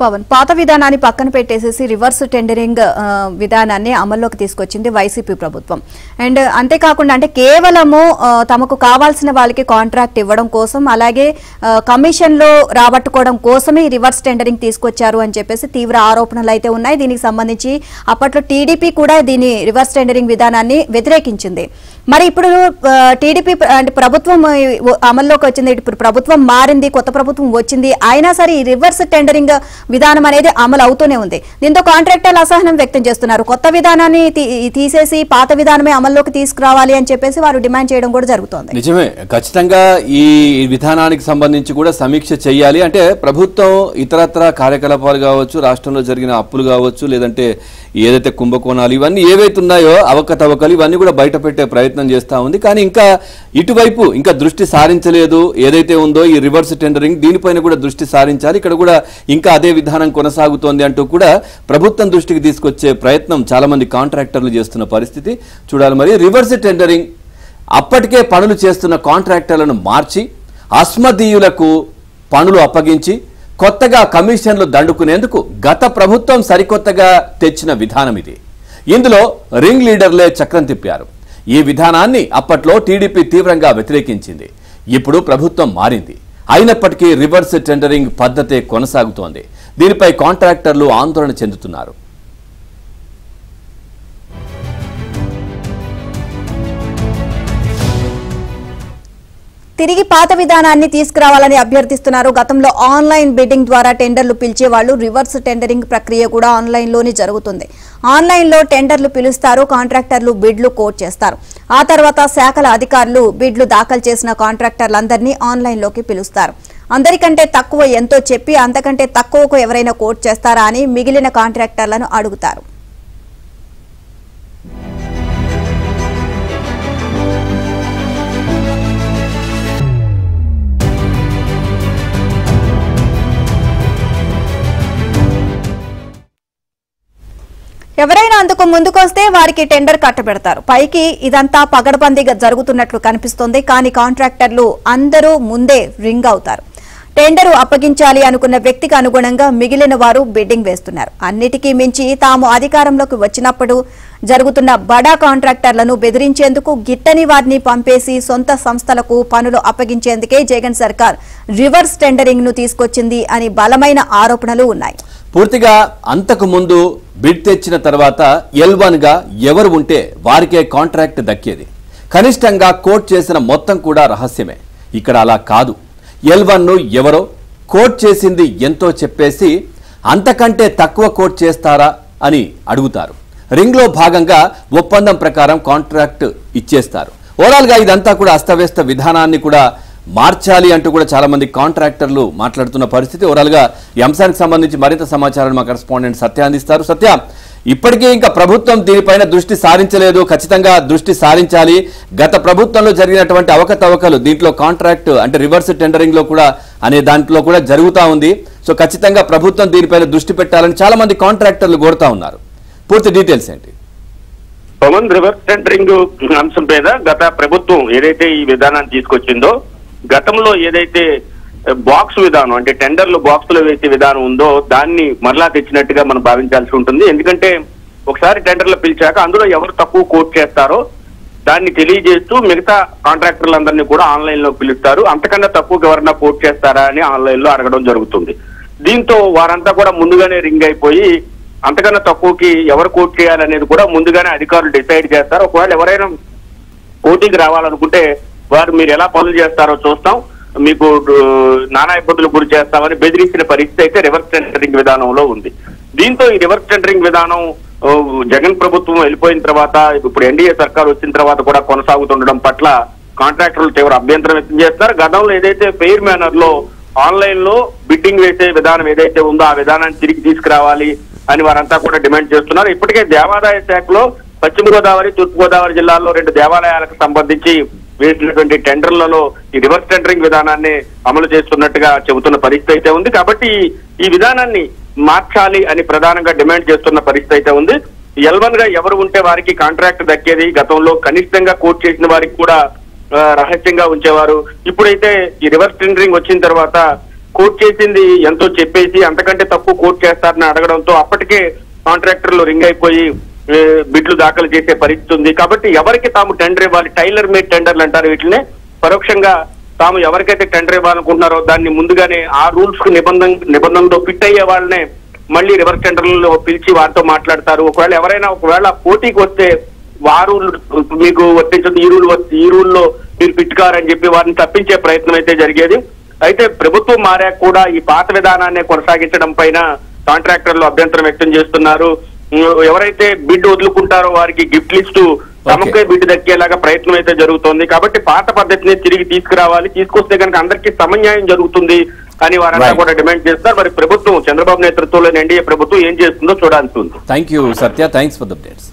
పవన్ పాత విధానాన్ని పక్కన పెట్టేసేసి రివర్స్ టెండరింగ్ విధానాన్ని అమల్లోకి తీసుకొచ్చింది వైసీపీ ప్రభుత్వం. అండ్ అంతేకాకుండా అంటే కేవలము తమకు కావాల్సిన వాళ్ళకి కాంట్రాక్ట్ ఇవ్వడం కోసం అలాగే కమిషన్లో రాబట్టుకోవడం కోసమే రివర్స్ టెండరింగ్ తీసుకొచ్చారు అని చెప్పేసి తీవ్ర ఆరోపణలు అయితే ఉన్నాయి. దీనికి సంబంధించి అప్పట్లో టీడీపీ కూడా దీని రివర్స్ టెండరింగ్ విధానాన్ని వ్యతిరేకించింది. మరి ఇప్పుడు టీడీపీ అంటే ప్రభుత్వం అమల్లోకి వచ్చింది, ఇప్పుడు ప్రభుత్వం మారింది, కొత్త ప్రభుత్వం వచ్చింది, అయినా సరే ఈ రివర్స్ టెండరింగ్ విధానం అనేది అమలు అవుతూనే ఉంది. దీంతో కాంట్రాక్టర్లు అసహనం వ్యక్తం చేస్తున్నారు. కొత్త విధానాన్ని తీసేసి పాత విధానమే అమల్లోకి తీసుకురావాలి అని చెప్పేసి వారు డిమాండ్ చేయడం కూడా జరుగుతోంది. నిజమే, ఖచ్చితంగా ఈ విధానానికి సంబంధించి కూడా సమీక్ష చేయాలి. అంటే ప్రభుత్వం ఇతరత్ర కార్యకలాపాలు కావచ్చు, రాష్ట్రంలో జరిగిన అప్పులు కావచ్చు, లేదంటే ఏదైతే కుంభకోణాలు ఇవన్నీ ఏవైతే ఉన్నాయో అవకతవకలు ఇవన్నీ కూడా బయట పెట్టే ప్రయత్నం చేస్తూ ఉంది. కానీ ఇంకా ఇటువైపు ఇంకా దృష్టి సారించలేదు. ఏదైతే ఉందో ఈ రివర్స్ టెండరింగ్ దీనిపైన కూడా దృష్టి సారించాలి, ఇక్కడ కూడా ఇంకా అదే విధానం కొనసాగుతోంది అంటూ కూడా ప్రభుత్వం దృష్టికి తీసుకొచ్చే ప్రయత్నం చాలా మంది కాంట్రాక్టర్లు చేస్తున్న పరిస్థితి చూడాలి. మరి రివర్స్ టెండరింగ్ అప్పటికే పనులు చేస్తున్న కాంట్రాక్టర్లను మార్చి అస్మదీయులకు పనులు అప్పగించి కొత్తగా కమిషన్లు దండుకునేందుకు గత ప్రభుత్వం సరికొత్తగా తెచ్చిన విధానం ఇది. ఇందులో రింగ్ లీడర్లే చక్రం తిప్పారు. ఈ విధానాన్ని అప్పట్లో టీడీపీ తీవ్రంగా వ్యతిరేకించింది. ఇప్పుడు ప్రభుత్వం మారింది, అయినప్పటికీ రివర్స్ టెండరింగ్ పద్ధతే కొనసాగుతోంది. దీనిపై కాంట్రాక్టర్లు ఆందోళన చెందుతున్నారు. తిరిగి పాత విధానాన్ని తీసుకురావాలని అభ్యర్థిస్తున్నారు. గతంలో ఆన్లైన్ బిడ్డింగ్ ద్వారా టెండర్లు పిలిచేవాళ్లు, రివర్స్ టెండరింగ్ ప్రక్రియ కూడా ఆన్లైన్లోనే జరుగుతుంది. ఆన్లైన్లో టెండర్లు పిలుస్తారు, కాంట్రాక్టర్లు బిడ్లు కోట్ చేస్తారు. ఆ తర్వాత శాఖల అధికారులు బిడ్లు దాఖలు చేసిన కాంట్రాక్టర్లందరినీ ఆన్లైన్లోకి పిలుస్తారు. అందరికంటే తక్కువ ఎంతో చెప్పి అంతకంటే తక్కువకు ఎవరైనా కోట్ చేస్తారా అని మిగిలిన కాంట్రాక్టర్లను అడుగుతారు. ఎవరైనా అందుకు ముందుకొస్తే వారికి టెండర్ కట్టబెడతారు. పైకి ఇదంతా పగడబందీగా జరుగుతున్నట్లు కనిపిస్తోంది. కానీ కాంట్రాక్టర్లు అందరూ ముందే రింగ్ అవుతారు. టెండరు అప్పగించాలి అనుకున్న వ్యక్తికి అనుగుణంగా మిగిలిన వారు బిడ్డింగ్ వేస్తున్నారు. అన్నిటికీ మించి తాము అధికారంలోకి వచ్చినప్పుడు జరుగుతున్న బడా కాంట్రాక్టర్లను బెదిరించేందుకు గిట్టని వారిని పంపేసి సొంత సంస్థలకు పనులు అప్పగించేందుకే జగన్ సర్కార్ రివర్స్ టెండరింగ్ ను తీసుకొచ్చింది అని బలమైన ఆరోపణలు ఉన్నాయి. పూర్తిగా అంతకు ముందు బిడ్ తెచ్చిన తర్వాత L1 గా ఎవరు ఉంటే వారికే కాంట్రాక్ట్ దక్కేది. కనిష్టంగా కోట్ చేసిన మొత్తం కూడా రహస్యమే. ఇక్కడ అలా కాదు. L1 ను ఎవరో కోట్ చేసింది ఎంతో చెప్పేసి అంతకంటే తక్కువ కోట్ చేస్తారా అని అడుగుతారు. రింగ్లో భాగంగా ఒప్పందం ప్రకారం కాంట్రాక్ట్ ఇచ్చేస్తారు. ఓవరాల్ గా ఇదంతా కూడా అస్తవ్యస్త విధానాన్ని కూడా మార్చాలి అంటూ కూడా చాలా మంది కాంట్రాక్టర్లు మాట్లాడుతున్న పరిస్థితి. ఓవరాల్ గా ఈ అంశానికి సంబంధించి మరింత సమాచారాన్ని మా కరెస్పాండెంట్ సత్య అందిస్తారు. సత్య, ఇప్పటికీ ఇంకా ప్రభుత్వం దీనిపైన దృష్టి సారించలేదు, ఖచ్చితంగా దృష్టి సారించాలి. గత ప్రభుత్వంలో జరిగినటువంటి అవకతవకలు దీంట్లో కాంట్రాక్ట్ అంటే రివర్స్ టెండరింగ్ లో కూడా అనే దాంట్లో కూడా జరుగుతూ ఉంది. సో ఖచ్చితంగా ప్రభుత్వం దీనిపైన దృష్టి పెట్టాలని చాలా మంది కాంట్రాక్టర్లు కోరుతా ఉన్నారు. పూర్తి డీటెయిల్స్ ఏంటి? పవన్, రివర్స్ టెండరింగ్ అంశం మీద గత ప్రభుత్వం ఏదైతే ఈ విధానాన్ని తీసుకొచ్చిందో, గతంలో ఏదైతే బాక్స్ విధానం అంటే టెండర్లు బాక్సులో వేసే విధానం ఉందో దాన్ని మరలా తెచ్చినట్టుగా మనం భావించాల్సి ఉంటుంది. ఎందుకంటే ఒకసారి టెండర్లు పిలిచాక అందులో ఎవరు తక్కువ కోట్ చేస్తారో దాన్ని తెలియజేస్తూ మిగతా కాంట్రాక్టర్లందరినీ కూడా ఆన్లైన్ లో పిలుస్తారు. అంతకన్నా తక్కువ ఎవరన్నా కోట్ చేస్తారా అని ఆన్లైన్ లో అడగడం జరుగుతుంది. దీంతో వారంతా కూడా ముందుగానే రింగ్ అయిపోయి అంతకన్నా తక్కువకి ఎవరు కోట్ చేయాలనేది కూడా ముందుగానే అధికారులు డిసైడ్ చేస్తారు. ఒకవేళ ఎవరైనా కోటింగ్ రావాలనుకుంటే వారు మీరు ఎలా పనులు చేస్తారో చూస్తాం, మీకు నానా ఇబ్బందులు గురి చేస్తామని బెదిరించిన పరిస్థితి అయితే రివర్స్ టెండరింగ్ విధానంలో ఉంది. దీంతో ఈ రివర్స్ టెండరింగ్ విధానం జగన్ ప్రభుత్వం వెళ్ళిపోయిన తర్వాత, ఇప్పుడు ఎన్డీఏ సర్కార్ వచ్చిన తర్వాత కూడా కొనసాగుతుండడం పట్ల కాంట్రాక్టర్లు తీవ్ర అభ్యంతరం వ్యక్తం చేస్తున్నారు. గతంలో ఏదైతే ఫెయిర్ మేనర్ లో ఆన్లైన్ లో బిడ్డింగ్ వేసే విధానం ఏదైతే ఉందో ఆ విధానాన్ని తిరిగి తీసుకురావాలి అని వారంతా కూడా డిమాండ్ చేస్తున్నారు. ఇప్పటికే దేవాదాయ శాఖలో పశ్చిమ గోదావరి, తూర్పు గోదావరి జిల్లాల్లో 2 దేవాలయాలకు సంబంధించి వేసినటువంటి టెండర్లలో ఈ రివర్స్ టెండరింగ్ విధానాన్ని అమలు చేస్తున్నట్టుగా చెబుతున్న పరిస్థితి అయితే ఉంది. కాబట్టి ఈ విధానాన్ని మార్చాలి అని ప్రధానంగా డిమాండ్ చేస్తున్న పరిస్థితి అయితే ఉంది. L1 గా ఎవరు ఉంటే వారికి కాంట్రాక్ట్ దక్కేది. గతంలో కనిష్టంగా కోట్ చేసిన వారికి కూడా రహస్యంగా ఉంచేవారు. ఇప్పుడైతే ఈ రివర్స్ టెండరింగ్ వచ్చిన తర్వాత కోట్ చేసింది ఎంతో చెప్పేసి అంతకంటే తక్కువ కోట్ చేస్తారని అడగడంతో అప్పటికే కాంట్రాక్టర్లు రింగ్ అయిపోయి బిడ్లు దాఖలు చేసే పరిస్థితి ఉంది. కాబట్టి ఎవరికి తాము టెండర్ ఇవ్వాలి, టైలర్ మేడ్ టెండర్లు అంటారు వీటినే, పరోక్షంగా తాము ఎవరికైతే టెండర్ ఇవ్వాలనుకుంటున్నారో దాన్ని ముందుగానే ఆ రూల్స్ కు నిబంధనలతో ఫిట్ అయ్యే వాళ్ళనే మళ్ళీ రివర్స్ టెండర్లలో పిలిచి వారితో మాట్లాడతారు. ఒకవేళ పోటీకి వస్తే వారు మీకు వర్తించదు, ఈ రూల్లో మీరు ఫిట్ కారని చెప్పి వారిని తప్పించే ప్రయత్నం అయితే జరిగేది. అయితే ప్రభుత్వం మారాక కూడా ఈ పాత విధానాన్ని కొనసాగించడం పైన కాంట్రాక్టర్లు అభ్యంతరం వ్యక్తం చేస్తున్నారు. ఎవరైతే బిడ్ వదులుకుంటారో వారికి గిఫ్ట్ లిస్టు తమకే బిడ్ దక్కేలాగా ప్రయత్నం అయితే జరుగుతోంది. కాబట్టి పాత పద్ధతిని తిరిగి తీసుకురావాలి, తీసుకొస్తే కనుక అందరికీ సమన్యాయం జరుగుతుంది అని వారంతా కూడా డిమాండ్ చేస్తారు. మరి ప్రభుత్వం, చంద్రబాబు నేతృత్వంలోని ఎన్డీఏ ప్రభుత్వం ఏం చేస్తుందో చూడాల్సి ఉంది. Thank you Satya, thanks for the updates.